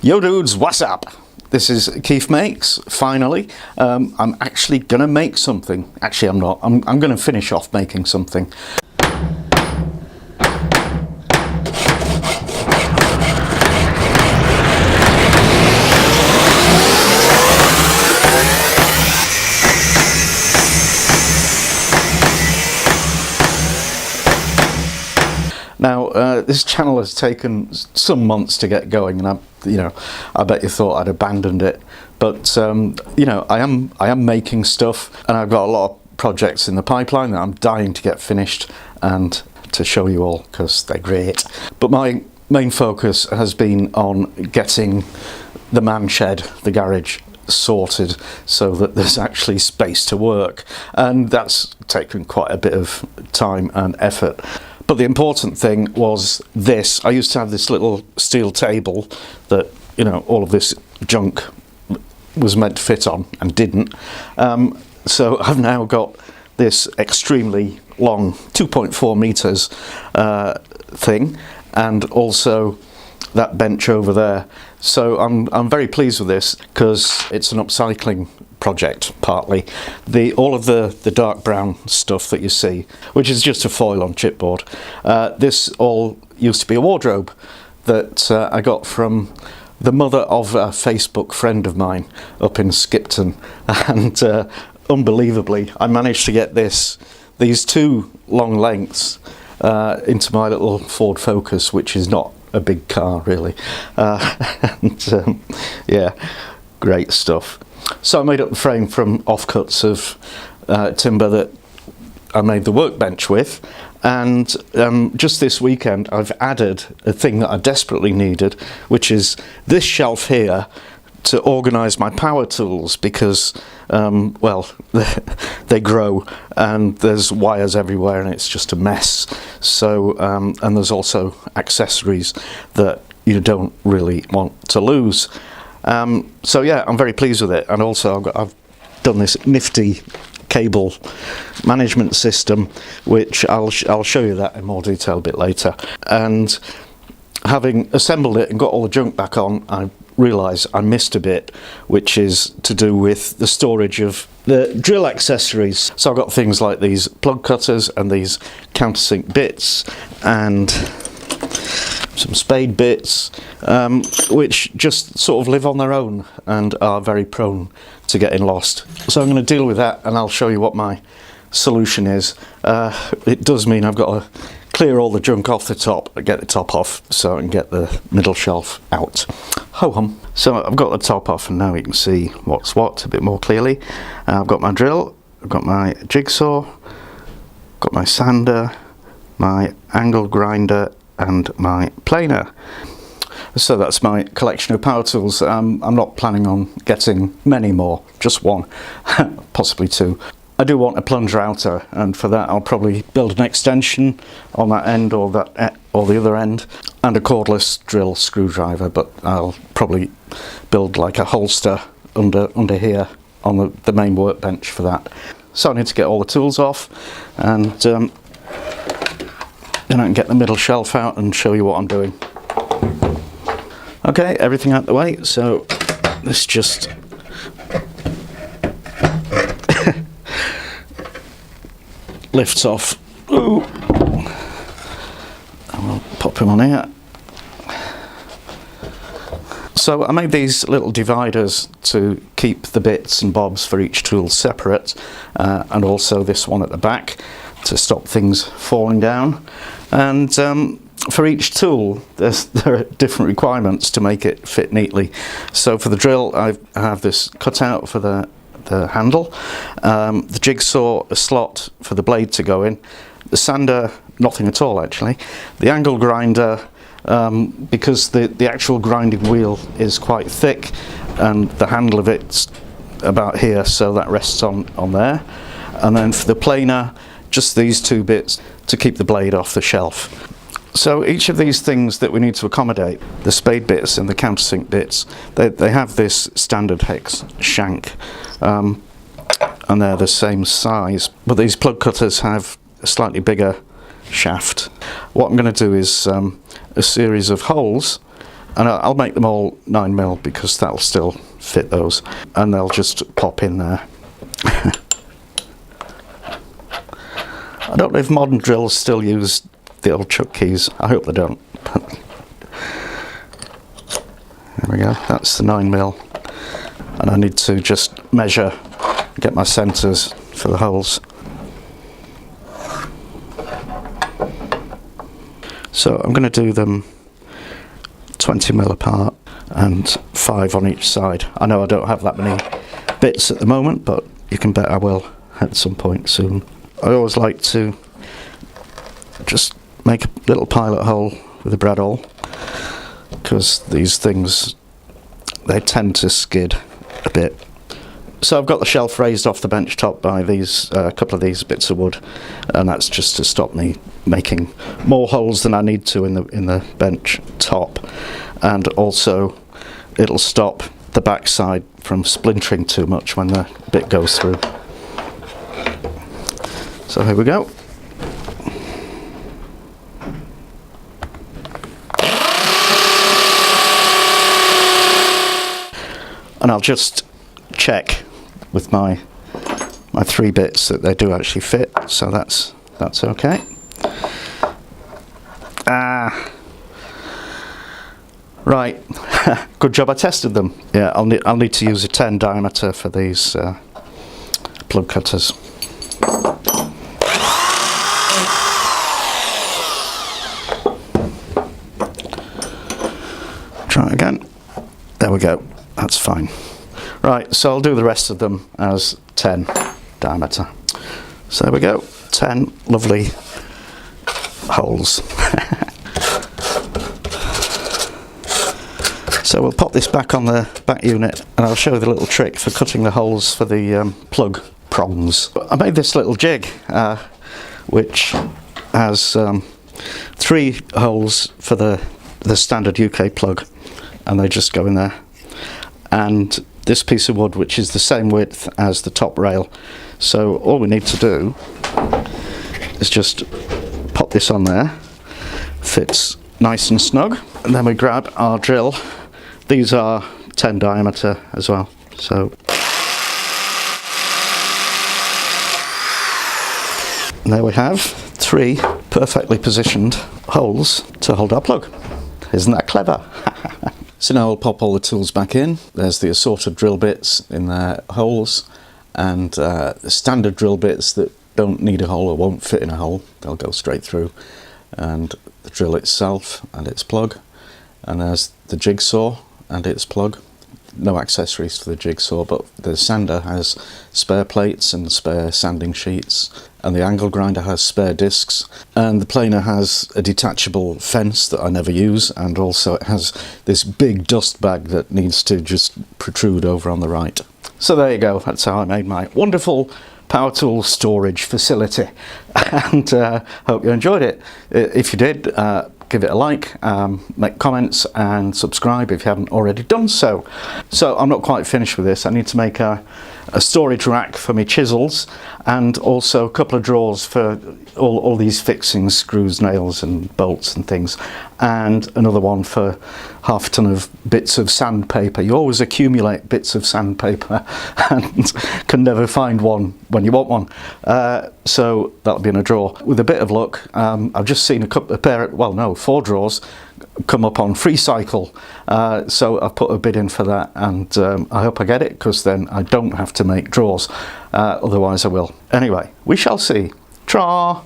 Yo dudes, what's up? This is Keith Makes, finally. I'm actually gonna make something. Actually, I'm not. I'm gonna finish off making something. Now, this channel has taken some months to get going, and I bet you thought I'd abandoned it. But I am making stuff, and I've got a lot of projects in the pipeline that I'm dying to get finished and to show you all because they're great. But my main focus has been on getting the man shed, the garage, sorted so that there's actually space to work, and that's taken quite a bit of time and effort. But the important thing was this. I used to have this little steel table that, all of this junk was meant to fit on and didn't. So I've now got this extremely long 2.4 meters thing, and also that bench over there. So I'm very pleased with this because it's an upcycling project partly. All of the dark brown stuff that you see, which is just a foil on chipboard, this all used to be a wardrobe that I got from the mother of a Facebook friend of mine up in Skipton, and unbelievably I managed to get these two long lengths into my little Ford Focus, which is not a big car really, yeah, great stuff. So I made up the frame from offcuts of timber that I made the workbench with, and just this weekend I've added a thing that I desperately needed, which is this shelf here to organise my power tools, because well, they grow and there's wires everywhere and it's just a mess. So and there's also accessories that you don't really want to lose. So yeah, I'm very pleased with it, and also I've done this nifty cable management system, which I'll show you that in more detail a bit later. And having assembled it and got all the junk back on, I realised I missed a bit, which is to do with the storage of the drill accessories. So I've got things like these plug cutters and these countersink bits and some spade bits, which just sort of live on their own and are very prone to getting lost. So I'm going to deal with that, and I'll show you what my solution is. It does mean I've got to clear all the junk off the top, get the top off so I can get the middle shelf out. Ho hum. So I've got the top off, and now you can see what's what a bit more clearly. I've got my drill, I've got my jigsaw, got my sander, my angle grinder and my planer. So that's my collection of power tools. I'm not planning on getting many more, just one, possibly two. I do want a plunger outer, and for that I'll probably build an extension on that end or the other end, and a cordless drill screwdriver, but I'll probably build like a holster under here on the main workbench for that. So I need to get all the tools off, and then I can get the middle shelf out and show you what I'm doing. Okay, everything out the way, so this just lifts off. Ooh. And we'll pop him on here. So I made these little dividers to keep the bits and bobs for each tool separate, and also this one at the back to stop things falling down. And for each tool there are different requirements to make it fit neatly. So for the drill I have this cutout for the handle, the jigsaw a slot for the blade to go in, the sander nothing at all actually, the angle grinder because the actual grinding wheel is quite thick and the handle of it's about here, so that rests on there. And then for the planer, just these two bits to keep the blade off the shelf. So each of these things that we need to accommodate, the spade bits and the countersink bits, they have this standard hex shank, and they're the same size, but these plug cutters have a slightly bigger shaft. What I'm going to do is a series of holes And I'll make them all 9mm because that'll still fit those, and they'll just pop in there. I don't know if modern drills still use the old chuck keys. I hope they don't. There we go, that's the 9mm. And I need to just measure, get my centres for the holes. So I'm going to do them 20mm apart and 5 on each side. I know I don't have that many bits at the moment, but you can bet I will at some point soon. I always like to just make a little pilot hole with a brad awl, because these things, they tend to skid a bit. So I've got the shelf raised off the bench top by these a couple of these bits of wood, and that's just to stop me making more holes than I need to in the bench top, and also it'll stop the backside from splintering too much when the bit goes through. So here we go. And I'll just check with my 3 bits that they do actually fit, so that's okay. Right, good job I tested them. Yeah, I'll need to use a 10 diameter for these plug cutters. Try again. There we go. That's fine. Right, so I'll do the rest of them as 10 diameter. So there we go, 10 lovely holes. So we'll pop this back on the back unit, and I'll show you the little trick for cutting the holes for the plug prongs. I made this little jig which has 3 holes for the standard UK plug, and they just go in there, and this piece of wood which is the same width as the top rail. So all we need to do is just pop this on there, fits nice and snug, and then we grab our drill. These are 10 diameter as well, so and there we have 3 perfectly positioned holes to hold our plug. Isn't that clever? So now I'll pop all the tools back in. There's the assorted drill bits in their holes, and the standard drill bits that don't need a hole or won't fit in a hole. They'll go straight through. And the drill itself and its plug. And there's the jigsaw and its plug. No accessories for the jigsaw, but the sander has spare plates and spare sanding sheets, and the angle grinder has spare discs, and the planer has a detachable fence that I never use, and also it has this big dust bag that needs to just protrude over on the right. So there you go, that's how I made my wonderful power tool storage facility, and hope you enjoyed it. If you did, give it a like, make comments and subscribe if you haven't already done so. So I'm not quite finished with this. I need to make a storage rack for my chisels, and also a couple of drawers for all these fixings, screws, nails and bolts and things, and another one for half a ton of bits of sandpaper. You always accumulate bits of sandpaper and can never find one when you want one. So that'll be in a drawer. With a bit of luck, I've just seen a pair, well no, 4 drawers come up on free cycle, so I've put a bid in for that, and I hope I get it, because then I don't have to make drawers, otherwise I will. Anyway, we shall see. Tra!